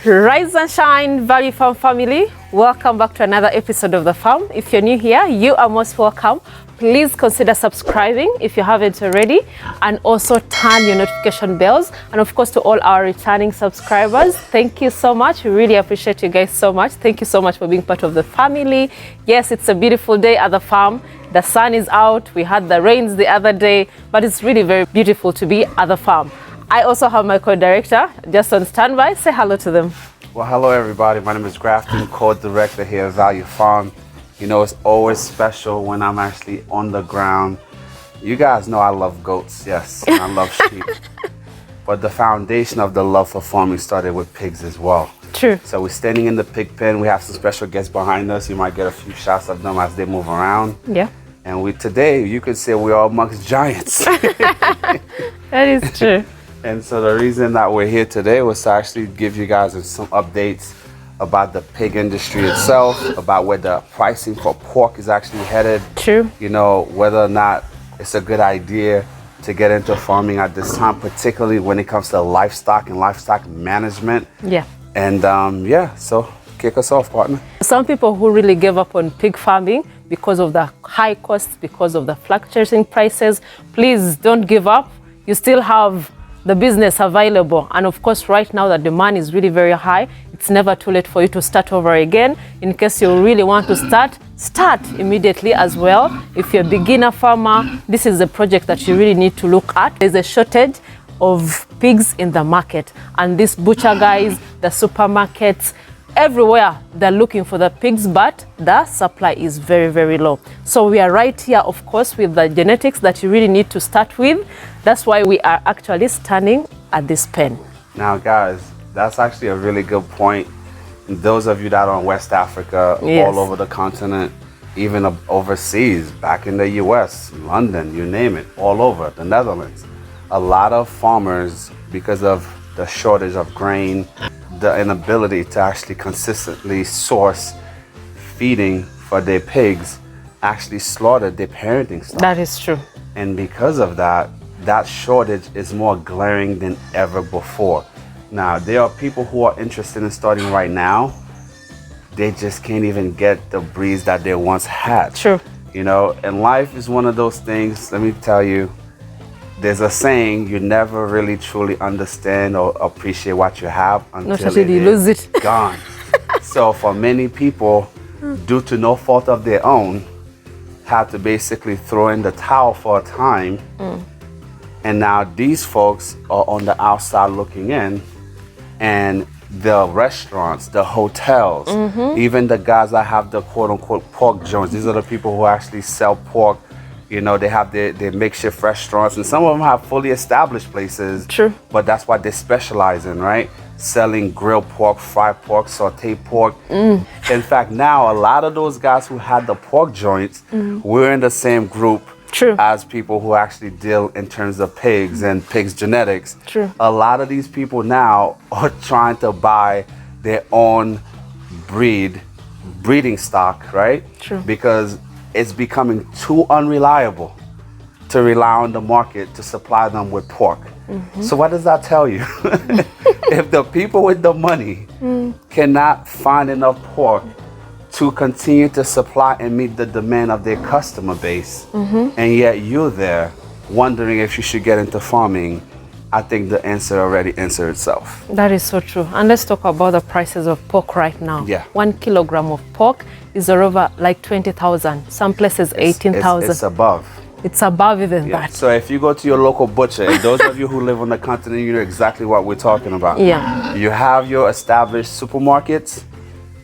Rise and shine, Value Farm family. Welcome back to another episode of The Farm. If you're new here, you are most welcome. Please consider subscribing if you haven't already, and also turn your notification bells. And of course, to all our returning subscribers, thank you so much. We really appreciate you guys so much. Thank you so much for being part of the family. Yes, it's a beautiful day at the farm. The sun is out. We had the rains the other day, but it's really very beautiful to be at the farm. I also have my co-director just on standby. Say hello to them. Well, hello everybody. My name is Grafton, co-director here at Value Farm. You know, it's always special when I'm actually on the ground. You guys know I love goats, yes, and I love sheep. But the foundation of the love for farming started with pigs as well. True. So we're standing in the pig pen. We have some special guests behind us. You might get a few shots of them as they move around. Yeah. And today, you could say we're all amongst giants. That is true. And so the reason that we're here today was to actually give you guys some updates about the pig industry itself, about where the pricing for pork is actually headed. True. You know, whether or not it's a good idea to get into farming at this time, particularly when it comes to livestock and livestock management. Yeah. And yeah, so kick us off, partner. Some people who really gave up on pig farming because of the high costs, because of the fluctuating prices, please don't give up. You still have the business available, and of course right now the demand is really very high. It's never too late for you to start over again. In case you really want to start immediately as well. If you're a beginner farmer, this is a project that you really need to look at. There's a shortage of pigs in the market, and these butcher guys, the supermarkets, everywhere they're looking for the pigs, but the supply is very, very low. So we are right here, of course, with the genetics that you really need to start with. That's why we are actually standing at this pen. Now, guys, that's actually a really good point. Those of you that are in West Africa, Yes. all over the continent, even overseas, back in the US, London, you name it, all over, the Netherlands. A lot of farmers, because of the shortage of grain, the inability to actually consistently source feeding for their pigs, actually slaughtered their parenting stock. That is true. And because of that, that shortage is more glaring than ever before. Now, there are people who are interested in starting right now. They just can't even get the breeds that they once had. True. You know, and life is one of those things, let me tell you, there's a saying, you never really truly understand or appreciate what you have until you lose it. Gone. So for many people, due to no fault of their own, had to basically throw in the towel for a time. And now these folks are on the outside looking in, and the restaurants, the hotels, even the guys that have the quote unquote pork joints, these are the people who actually sell pork. You know, they have their makeshift restaurants, and some of them have fully established places. True. But that's what they specialize in, right? Selling grilled pork, fried pork, sauteed pork. In fact, now a lot of those guys who had the pork joints, we're in the same group. True. As people who actually deal in terms of pigs and pigs genetics. True. A lot of these people now are trying to buy their own breeding stock, right? True. Because it's becoming too unreliable to rely on the market to supply them with pork. So what does that tell you? If the people with the money cannot find enough pork to continue to supply and meet the demand of their customer base, and yet you're there wondering if you should get into farming, I think the answer already answered itself. That is so true. And let's talk about the prices of pork right now. Yeah. 1 kilogram of pork is over like 20,000. Some places 18,000. It's above. It's above even Yeah. that. So if you go to your local butcher, and those of you who live on the continent, you know exactly what we're talking about. Yeah. You have your established supermarkets,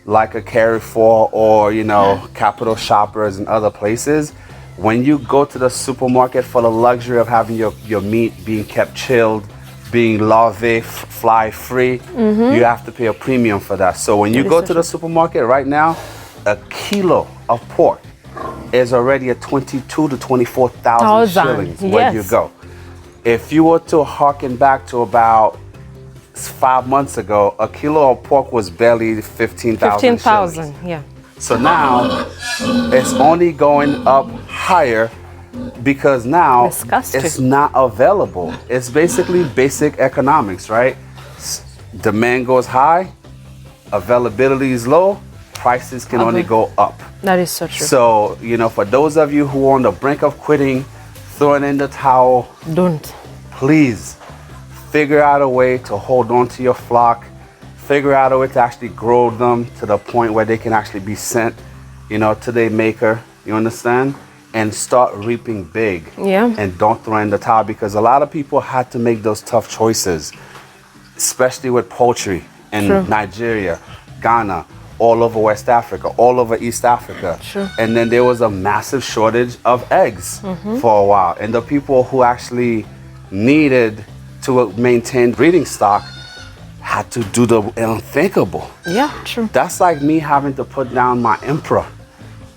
like a Carrefour or, you know, Capital Shoppers and other places. When you go to the supermarket for the luxury of having your meat being kept chilled, being larvae fly free, you have to pay a premium for that. So when you go to the supermarket right now, a kilo of pork is already at 22 to 24,000 shillings where you go. If you were to harken back to about 5 months ago, a kilo of pork was barely 15,000 15,000, yeah. So now it's only going up higher because now it's not available. It's basically basic economics, right? Demand goes high, availability is low, prices can only go up. That is so true. So, you know, for those of you who are on the brink of quitting, throwing in the towel, Don't. please figure out a way to hold on to your flock, figure out a way to actually grow them to the point where they can actually be sent, you know, to their maker, you understand? And start reaping big. Yeah. And don't throw in the towel, because a lot of people had to make those tough choices, especially with poultry in True. Nigeria, Ghana, all over West Africa, all over East Africa. Sure. And then there was a massive shortage of eggs for a while. And the people who actually needed to maintain breeding stock had to do the unthinkable. Yeah, true. That's like me having to put down my emperor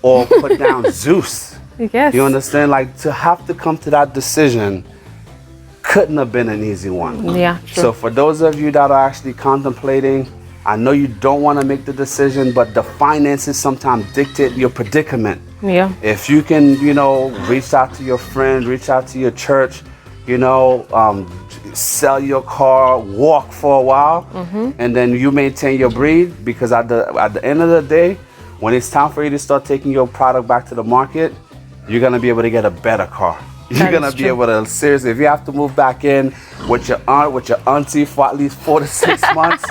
or put down Zeus. Yes. You understand? Like, to have to come to that decision couldn't have been an easy one. Yeah, true. So for those of you that are actually contemplating, I know you don't want to make the decision, but the finances sometimes dictate your predicament. Yeah. If you can, you know, reach out to your friend, reach out to your church, you know, sell your car, walk for a while, and then you maintain your breed, because at the end of the day, when it's time for you to start taking your product back to the market, you're gonna be able to get a better car. You're gonna be able to, seriously, if you have to move back in with your aunt, with your auntie for at least 4 to 6 months,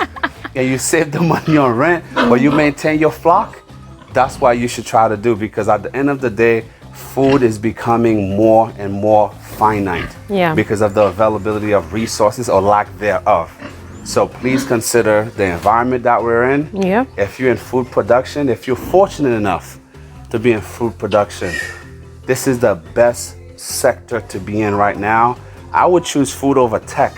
and you save the money on rent, but you maintain your flock, that's why you should try to do, because at the end of the day, food is becoming more and more finite. Yeah. Because of the availability of resources or lack thereof. So please consider the environment that we're in. Yeah. If you're in food production, if you're fortunate enough to be in food production, this is the best sector to be in right now. I would choose food over tech,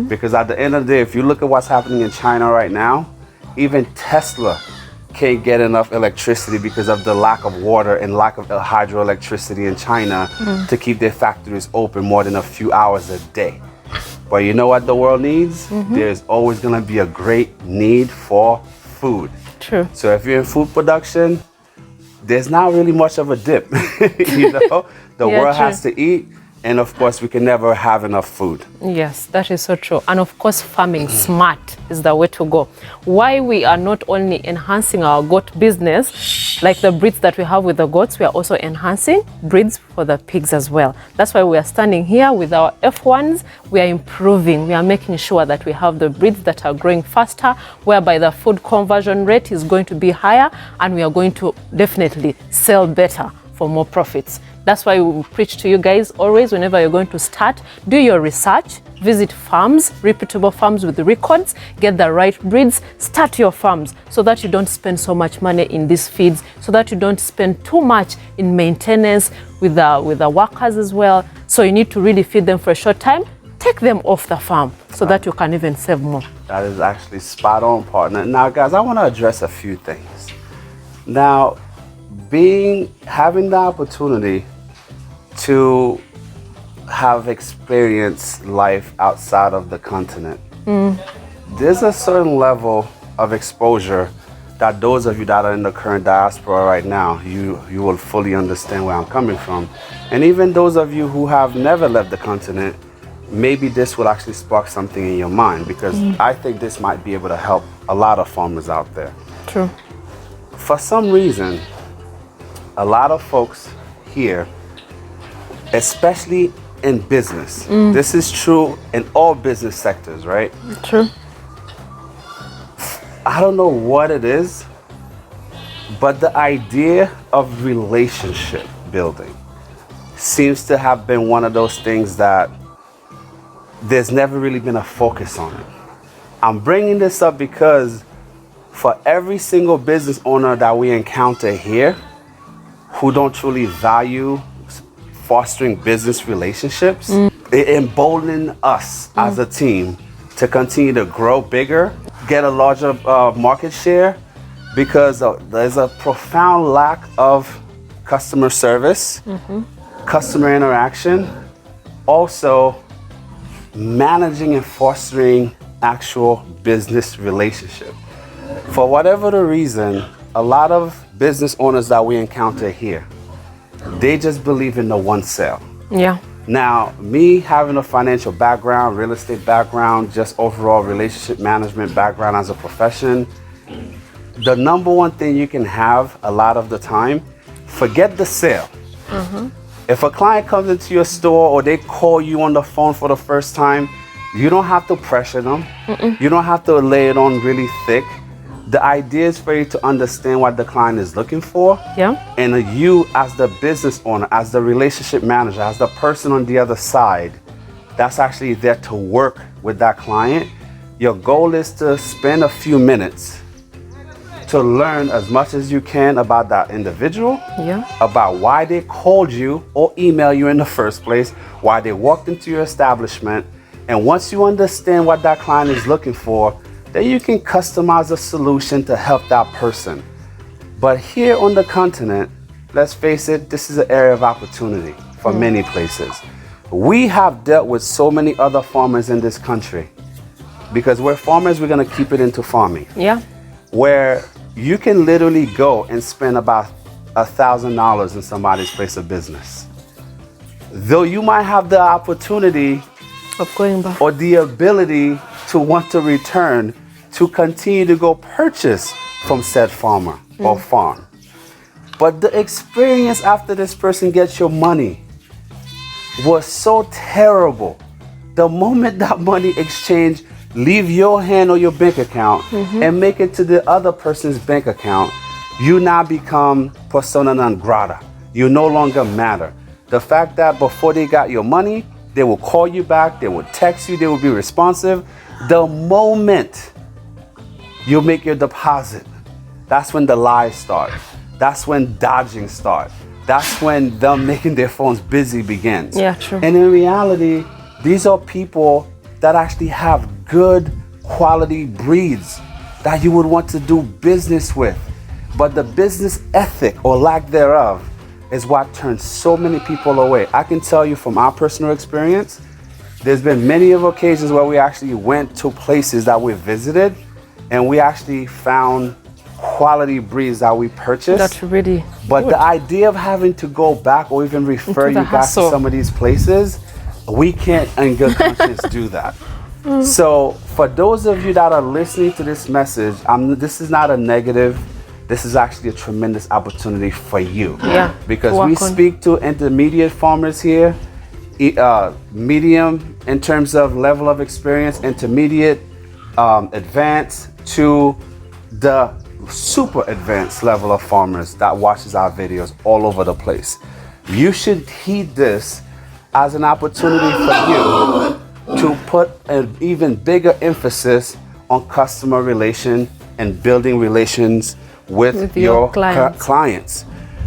because at the end of the day, if you look at what's happening in China right now, even Tesla can't get enough electricity because of the lack of water and lack of hydroelectricity in China to keep their factories open more than a few hours a day. But you know what the world needs? There's always going to be a great need for food. True. So if you're in food production, there's not really much of a dip. You know, the Yeah, world true. has to eat, and of course, we can never have enough food. Yes, that is so true. And of course, farming smart is the way to go. Why we are not only enhancing our goat business, like the breeds that we have with the goats, we are also enhancing breeds for the pigs as well. That's why we are standing here with our F1s. We are improving. We are making sure that we have the breeds that are growing faster, whereby the food conversion rate is going to be higher, and we are going to definitely sell better for more profits. That's why we preach to you guys always, whenever you're going to start, do your research, visit farms, reputable farms with records, get the right breeds, start your farms so that you don't spend so much money in these feeds, so that you don't spend too much in maintenance with the workers as well. So you need to really feed them for a short time, take them off the farm so that you can even save more. That is actually spot on, partner. Now, guys, I want to address a few things. Now, having the opportunity to have experienced life outside of the continent, there's a certain level of exposure that those of you that are in the current diaspora right now, you will fully understand where I'm coming from. And even those of you who have never left the continent, maybe this will actually spark something in your mind, because I think this might be able to help a lot of farmers out there. True. For some reason, a lot of folks here, especially in business, this is true in all business sectors, right? True. I don't know what it is, but the idea of relationship building seems to have been one of those things that there's never really been a focus on it. I'm bringing this up because for every single business owner that we encounter here who don't truly value fostering business relationships, it emboldens us as a team to continue to grow bigger, get a larger market share, because there's a profound lack of customer service, customer interaction, also managing and fostering actual business relationship. For whatever the reason, a lot of business owners that we encounter here, they just believe in the one sale. Yeah. Now, me having a financial background, real estate background, just overall relationship management background as a profession, the number one thing you can have a lot of the time, forget the sale. If a client comes into your store or they call you on the phone for the first time, you don't have to pressure them. You don't have to lay it on really thick. The idea is for you to understand what the client is looking for. Yeah. And you, as the business owner, as the relationship manager, as the person on the other side, that's actually there to work with that client. Your goal is to spend a few minutes to learn as much as you can about that individual, about why they called you or emailed you in the first place, why they walked into your establishment. And once you understand what that client is looking for, then you can customize a solution to help that person. But here on the continent, let's face it, this is an area of opportunity for many places. We have dealt with so many other farmers in this country, because we're farmers, we're gonna keep it into farming. Yeah. Where you can literally go and spend about $1,000 in somebody's place of business. Though you might have the opportunity of going back or the ability to want to return to continue to go purchase from said farmer or farm. But the experience after this person gets your money was so terrible. The moment that money exchange leave your hand or your bank account and make it to the other person's bank account, you now become persona non grata. You no longer matter. The fact that before they got your money, they will call you back, they will text you, they will be responsive. The moment you make your deposit, that's when the lies start. That's when dodging starts. That's when them making their phones busy begins. Yeah, true. And in reality, these are people that actually have good quality breeds that you would want to do business with. But the business ethic or lack thereof is what turns so many people away. I can tell you from our personal experience, there's been many of occasions where we actually went to places that we visited and we actually found quality breeds that we purchased. That's really But good. the idea of having to go back or even refer Into you the guys to hassle. some of these places, we can't in good conscience do that. So for those of you that are listening to this message, this is not a negative. This is actually a tremendous opportunity for you. Yeah, Because work we on. speak to intermediate farmers here, medium in terms of level of experience, intermediate, advanced to the super advanced level of farmers that watches our videos all over the place. You should heed this as an opportunity for you to put an even bigger emphasis on customer relation and building relations with your clients.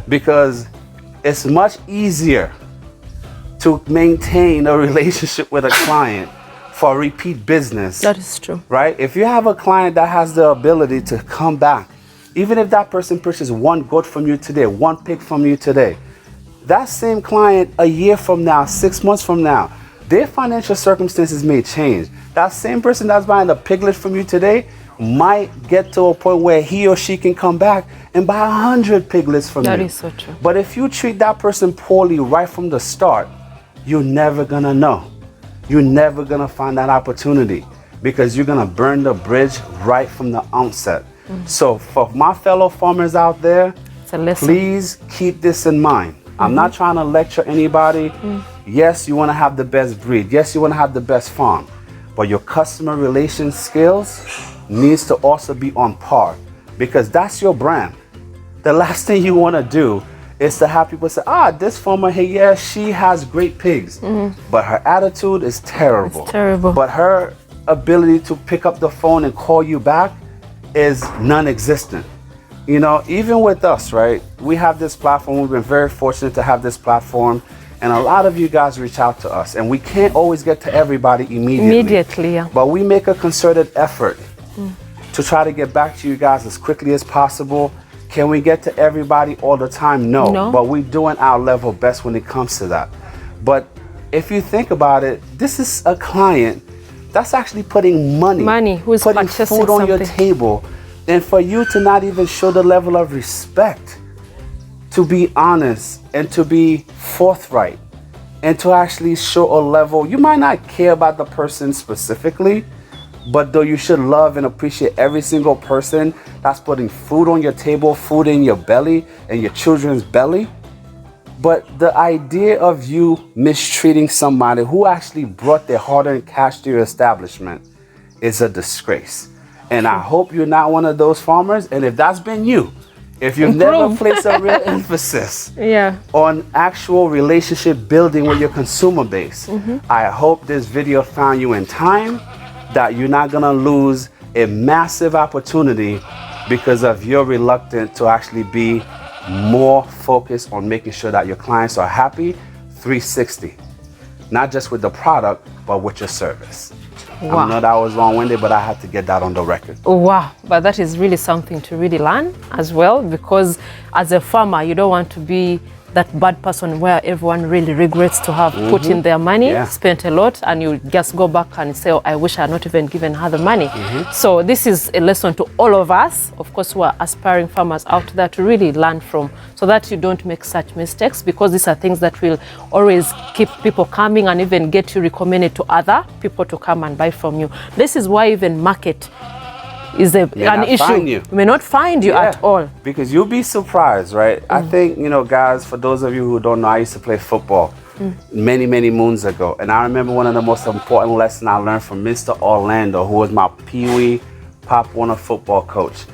Because it's much easier to maintain a relationship with a client for repeat business. That is true. Right? If you have a client that has the ability to come back, even if that person purchases one goat from you today, one pig from you today, that same client a year from now, 6 months from now, their financial circumstances may change. That same person that's buying a piglet from you today might get to a point where he or she can come back and buy 100 piglets from you. That is so true. But if you treat that person poorly right from the start, you're never gonna know. You're never gonna find that opportunity because you're gonna burn the bridge right from the onset. So for my fellow farmers out there, It's a lesson. please keep this in mind. I'm not trying to lecture anybody. Yes, you wanna have the best breed. Yes, you wanna have the best farm. But your customer relation skills needs to also be on par because that's your brand. The last thing you wanna do is to have people say, this farmer here, yeah, she has great pigs, but her attitude is terrible. It's terrible. But her ability to pick up the phone and call you back is non-existent. You know, even with us, right? We have this platform. We've been very fortunate to have this platform. And a lot of you guys reach out to us. And we can't always get to everybody immediately. Yeah. But we make a concerted effort to try to get back to you guys as quickly as possible. Can we get to everybody all the time? No. But we're doing our level best when it comes to that. But if you think about it, this is a client that's actually putting money who's putting purchasing food on your something. table. And for you to not even show the level of respect, to be honest and to be forthright and to actually show a level, you might not care about the person specifically, But though you should love and appreciate every single person that's putting food on your table, food in your belly and your children's belly. But the idea of you mistreating somebody who actually brought their hard-earned cash to your establishment is a disgrace. And I hope you're not one of those farmers. And if that's been you, if you've never placed a real emphasis on actual relationship building with your consumer base, I hope this video found you in time, that you're not gonna lose a massive opportunity because of your reluctance to actually be more focused on making sure that your clients are happy 360, not just with the product, but with your service. Wow. I know that was long-winded, but I had to get that on the record. Wow, but that is really something to really learn as well, because as a farmer, you don't want to be that bad person where everyone really regrets to have put in their money, spent a lot, and you just go back and say, oh, I wish I had not even given her the money. So this is a lesson to all of us, of course, who are aspiring farmers out there, to really learn from, so that you don't make such mistakes, because these are things that will always keep people coming and even get you recommended to other people to come and buy from you. This is why even market is an issue. You may not find you at all. Because you'll be surprised, right? I think, you know, guys, for those of you who don't know, I used to play football many, many moons ago. And I remember one of the most important lessons I learned from Mr. Orlando, who was my Pee Wee Pop Warner football coach.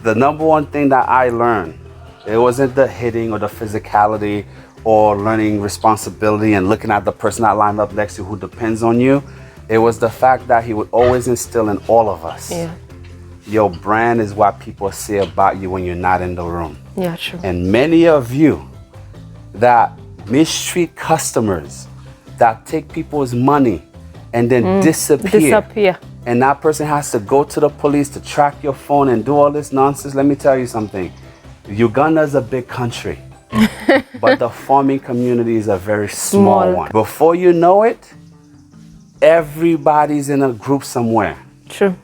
The number one thing that I learned, it wasn't the hitting or the physicality or learning responsibility and looking at the person that lined up next to you who depends on you. It was the fact that he would always instill in all of us. Your brand is what people say about you when you're not in the room. Yeah, true. And many of you that mistreat customers, that take people's money and then disappear. And that person has to go to the police to track your phone and do all this nonsense. Let me tell you something. Uganda is a big country, but the farming community is a very small one. Before you know it, everybody's in a group somewhere. True.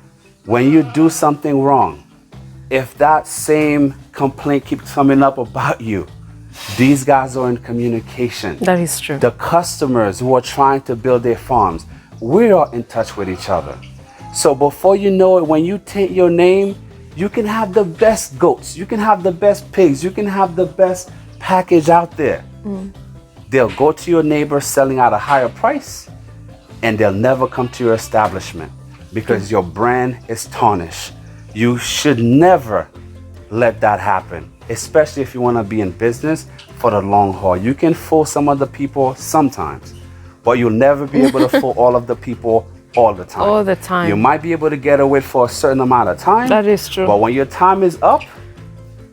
When you do something wrong, if that same complaint keeps coming up about you, these guys are in communication. That is true. The customers who are trying to build their farms, we are in touch with each other. So before you know it, when you take your name, you can have the best goats, you can have the best pigs, you can have the best package out there. They'll go to your neighbor selling at a higher price, and they'll never come to your establishment because your brand is tarnished. You should never let that happen, especially if you want to be in business for the long haul. You can fool some of the people sometimes, but you'll never be able to fool all of the people all the time. All the time. You might be able to get away for a certain amount of time. That is true. But when your time is up,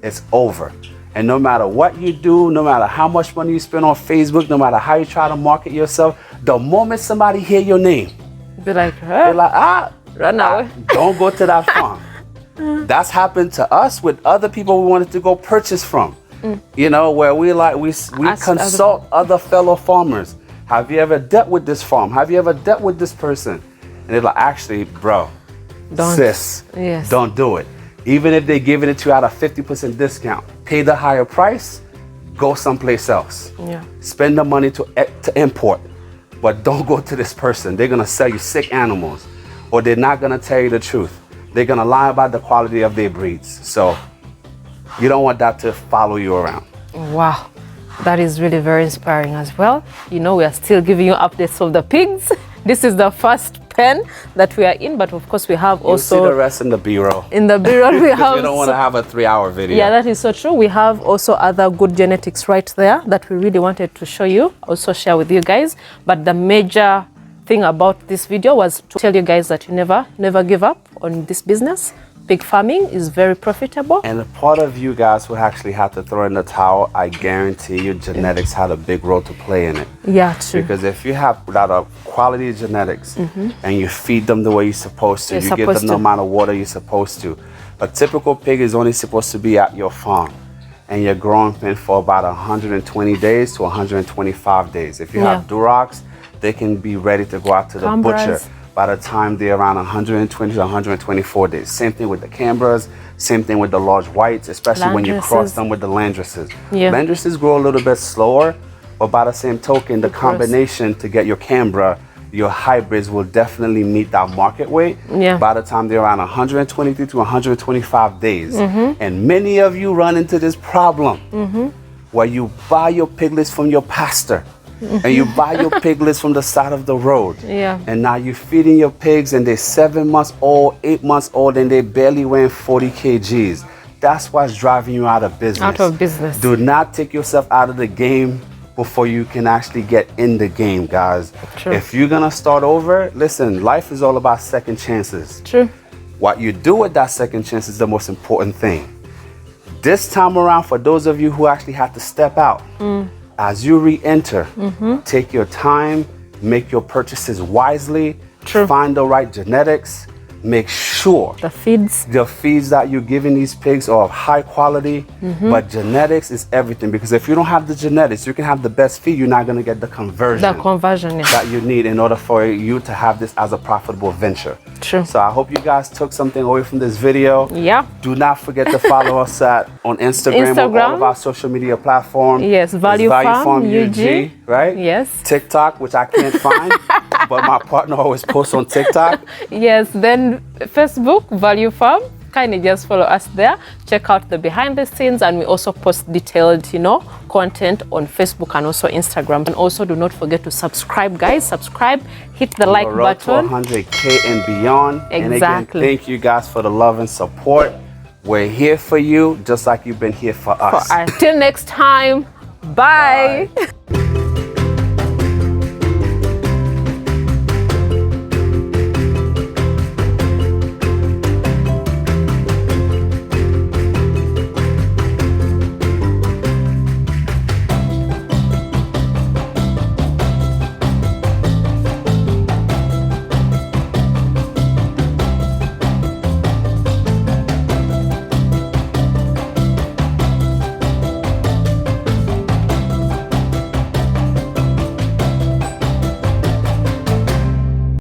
it's over. And no matter what you do, no matter how much money you spend on Facebook, no matter how you try to market yourself, the moment somebody hear your name, be like, they're like, run away. Don't go to that farm. That's happened to us with other people we wanted to go purchase from. You know, where we consult other fellow farmers. Have you ever dealt with this farm? Have you ever dealt with this person? And they're like, actually, bro, sis, don't do it. Even if they're giving it to you at a 50% discount, pay the higher price, go someplace else. Spend the money to import, but don't go to this person. They're gonna sell you sick animals, or they're not gonna tell you the truth. They're gonna lie about the quality of their breeds. So you don't want that to follow you around. Wow, that is really very inspiring as well. You know, we are still giving you updates of the pigs. This is the first pen that we are in, but of course we have also... You'll see the rest in the B-roll. In the B-roll we have... You don't want to have a 3-hour video. Yeah, that is so true. We have also other good genetics right there that we really wanted to show you, also share with you guys. But the major thing about this video was to tell you guys that you never give up on this business. Pig farming is very profitable. And a part of you guys who actually had to throw in the towel, I guarantee you genetics had a big role to play in it. Yeah, true. Because if you have that quality genetics and you feed them the way you're supposed to, you give them the amount of water you're supposed to. A typical pig is only supposed to be at your farm and you're growing pen for about 120 days to 125 days. If you have Durocs, they can be ready to go out to the butcher by the time they're around 120 to 124 days. Same thing with the Canberras, same thing with the large whites, especially when you cross them with the Landraces. Landraces grow a little bit slower, but by the same token, the combination to get your Canberra your hybrids will definitely meet that market weight by the time they're around 123 to 125 days. And many of you run into this problem where you buy your piglets from your pastor and you buy your piglets from the side of the road. And now you're feeding your pigs and they're 7 months old, 8 months old, and they barely weighing 40 kgs. That's what's driving you out of business. Out of business. Do not take yourself out of the game before you can actually get in the game, guys. True. If you're gonna start over, listen, life is all about second chances. True. What you do with that second chance is the most important thing. This time around, for those of you who actually have to step out, as you re-enter, take your time, make your purchases wisely, find the right genetics, make sure the feeds that you're giving these pigs are of high quality, but genetics is everything, because if you don't have the genetics, you can have the best feed, you're not going to get the conversion that you need in order for you to have this as a profitable venture. True. So I hope you guys took something away from this video. Do not forget to follow us on Instagram or all of our social media platforms. Yes, Value Farm UG, right? Yes. TikTok, which I can't find, but my partner always posts on TikTok. Yes, then Facebook, Value Farm. Kindly just follow us there. Check out the behind the scenes, and we also post detailed, content on Facebook and also Instagram. And also do not forget to subscribe, guys. Subscribe, hit the like button. 100K and beyond. Exactly. And again, thank you guys for the love and support. We're here for you, just like you've been here for us. Till next time. Bye.